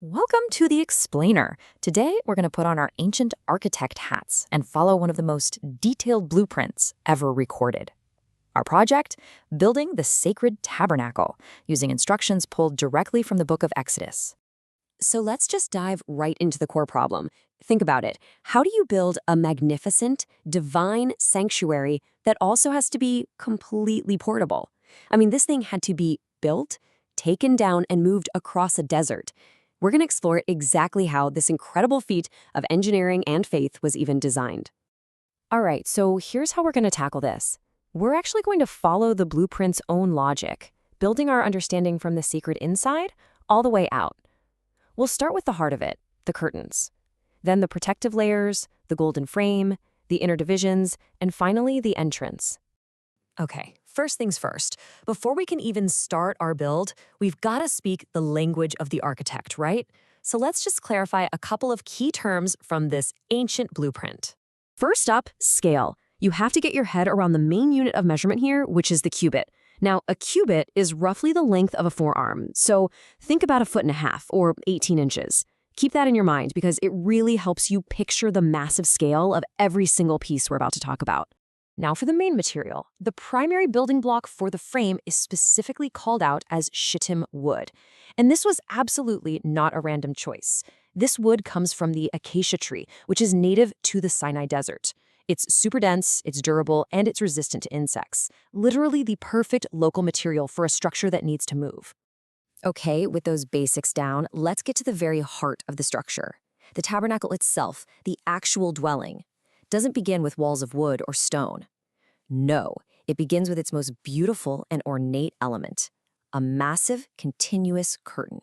Welcome to the Explainer. Today, we're going to put on our ancient architect hats and follow one of the most detailed blueprints ever recorded. Our project? Building the sacred tabernacle, using instructions pulled directly from the book of Exodus. So let's just dive right into the core problem. Think about it. How do you build a magnificent, divine sanctuary that also has to be completely portable? I mean, this thing had to be built, taken down, and moved across a desert. We're going to explore exactly how this incredible feat of engineering and faith was even designed. All right, so here's how we're going to tackle this. We're actually going to follow the blueprint's own logic, building our understanding from the secret inside all the way out. We'll start with the heart of it, the curtains. Then the protective layers, the golden frame, the inner divisions, and finally the entrance. Okay, first things first. Before we can even start our build, we've got to speak the language of the architect, right? So let's just clarify a couple of key terms from this ancient blueprint. First up, scale. You have to get your head around the main unit of measurement here, which is the cubit. Now, a cubit is roughly the length of a forearm, so think about 1.5 feet or 18 inches. Keep that in your mind because it really helps you picture the massive scale of every single piece we're about to talk about. Now for the main material. The primary building block for the frame is specifically called out as shittim wood. And this was absolutely not a random choice. This wood comes from the acacia tree, which is native to the Sinai Desert. It's super dense, it's durable, and it's resistant to insects. Literally the perfect local material for a structure that needs to move. Okay, with those basics down, let's get to the very heart of the structure. The tabernacle itself, the actual dwelling, doesn't begin with walls of wood or stone. No, it begins with its most beautiful and ornate element, a massive, continuous curtain.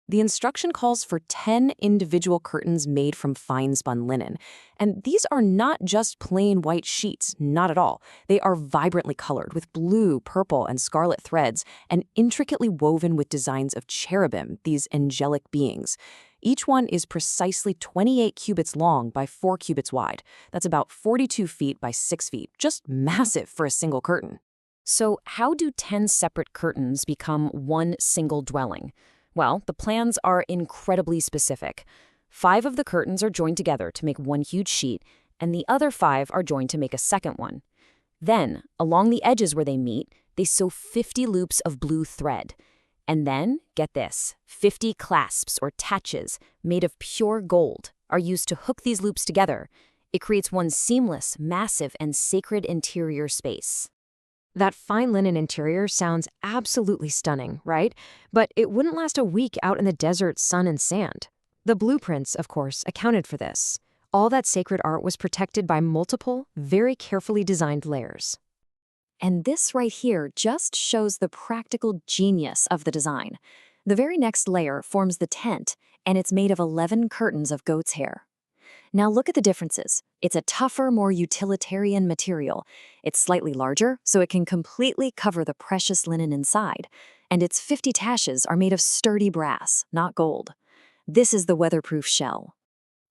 The instruction calls for 10 individual curtains made from fine-spun linen. And these are not just plain white sheets, not at all. They are vibrantly colored with blue, purple, and scarlet threads, and intricately woven with designs of cherubim, these angelic beings. Each one is precisely 28 cubits long by 4 cubits wide. That's about 42 feet by 6 feet, just massive for a single curtain. So how do 10 separate curtains become one single dwelling? Well, the plans are incredibly specific. 5 of the curtains are joined together to make one huge sheet, and the other 5 are joined to make a second one. Then, along the edges where they meet, they sew 50 loops of blue thread. And then, get this, 50 clasps or taches made of pure gold are used to hook these loops together. It creates one seamless, massive, and sacred interior space. That fine linen interior sounds absolutely stunning, right? But it wouldn't last a week out in the desert, sun, and sand. The blueprints, of course, accounted for this. All that sacred art was protected by multiple, very carefully designed layers. And this right here just shows the practical genius of the design. The very next layer forms the tent, and it's made of 11 curtains of goat's hair. Now look at the differences. It's a tougher, more utilitarian material. It's slightly larger, so it can completely cover the precious linen inside. And its 50 taches are made of sturdy brass, not gold. This is the weatherproof shell.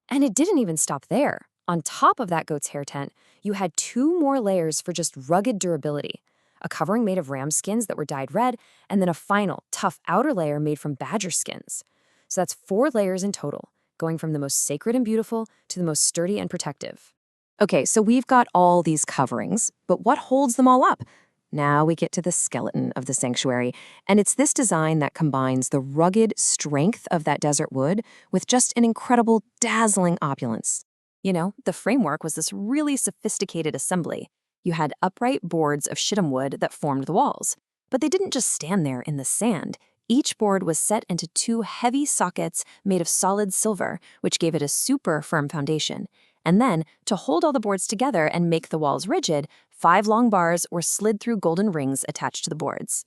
And it didn't even stop there. On top of that goat's hair tent, you had 2 more layers for just rugged durability. A covering made of ram skins that were dyed red, and then a final, tough outer layer made from badger skins. So that's 4 layers in total, going from the most sacred and beautiful to the most sturdy and protective. Okay, so we've got all these coverings, but what holds them all up? Now we get to the skeleton of the sanctuary, and it's this design that combines the rugged strength of that desert wood with just an incredible, dazzling opulence. You know, the framework was this really sophisticated assembly. You had upright boards of shittim wood that formed the walls, but they didn't just stand there in the sand. Each board was set into 2 heavy sockets made of solid silver, which gave it a super firm foundation. And then, to hold all the boards together and make the walls rigid, 5 long bars were slid through golden rings attached to the boards.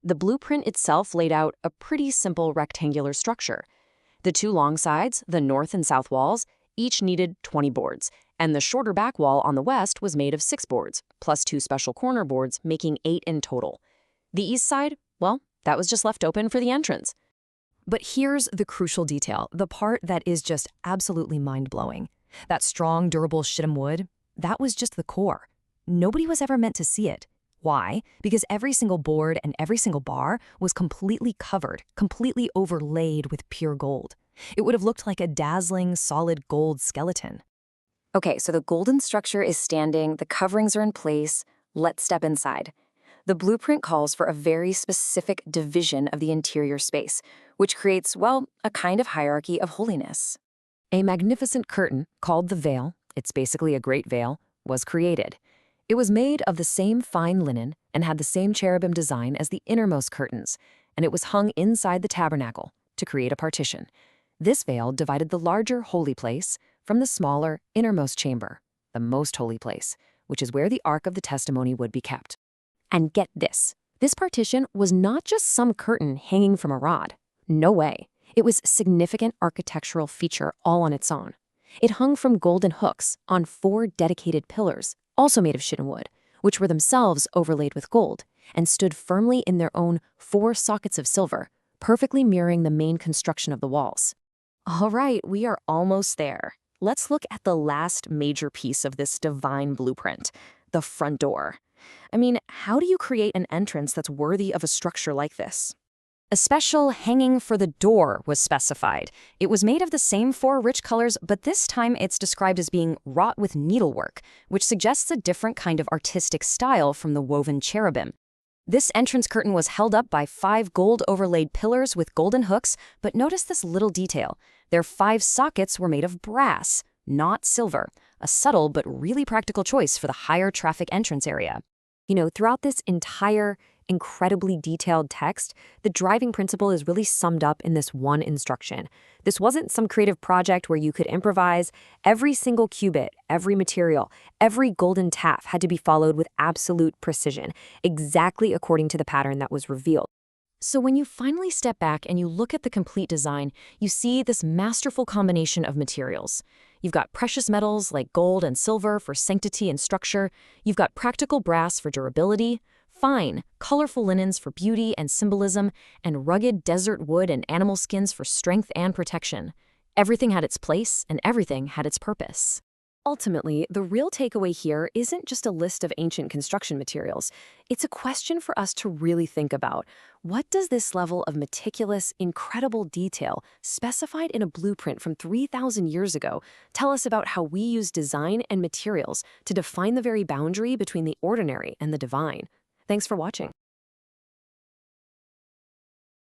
The blueprint itself laid out a pretty simple rectangular structure. The 2 long sides, the north and south walls, each needed 20 boards, and the shorter back wall on the west was made of 6 boards, plus 2 special corner boards, making 8 in total. The east side, well, that was just left open for the entrance. But here's the crucial detail, the part that is just absolutely mind-blowing. That strong, durable shittim wood, that was just the core. Nobody was ever meant to see it. Why? Because every single board and every single bar was completely covered, completely overlaid with pure gold. It would have looked like a dazzling, solid gold skeleton. Okay, so the golden structure is standing, the coverings are in place. Let's step inside. The blueprint calls for a very specific division of the interior space, which creates, well, a kind of hierarchy of holiness. A magnificent curtain, called the veil, it's basically a great veil, was created. It was made of the same fine linen and had the same cherubim design as the innermost curtains, and it was hung inside the tabernacle to create a partition. This veil divided the larger holy place from the smaller innermost chamber, the most holy place, which is where the Ark of the Testimony would be kept. And get this partition was not just some curtain hanging from a rod. No way. It was a significant architectural feature all on its own. It hung from golden hooks on 4 dedicated pillars, also made of shittim wood, which were themselves overlaid with gold, and stood firmly in their own 4 sockets of silver, perfectly mirroring the main construction of the walls. All right, we are almost there. Let's look at the last major piece of this divine blueprint, the front door. I mean, how do you create an entrance that's worthy of a structure like this? A special hanging for the door was specified. It was made of the same 4 rich colors, but this time it's described as being wrought with needlework, which suggests a different kind of artistic style from the woven cherubim. This entrance curtain was held up by 5 gold-overlaid pillars with golden hooks, but notice this little detail. Their 5 sockets were made of brass, not silver, a subtle but really practical choice for the higher traffic entrance area. You know, throughout this entire incredibly detailed text, the driving principle is really summed up in this one instruction. This wasn't some creative project where you could improvise. Every single cubit, every material, every golden taff had to be followed with absolute precision, exactly according to the pattern that was revealed. So when you finally step back and you look at the complete design, you see this masterful combination of materials. You've got precious metals like gold and silver for sanctity and structure. You've got practical brass for durability, fine, colorful linens for beauty and symbolism, and rugged desert wood and animal skins for strength and protection. Everything had its place, and everything had its purpose. Ultimately, the real takeaway here isn't just a list of ancient construction materials. It's a question for us to really think about. What does this level of meticulous, incredible detail, specified in a blueprint from 3,000 years ago, tell us about how we use design and materials to define the very boundary between the ordinary and the divine? Thanks for watching.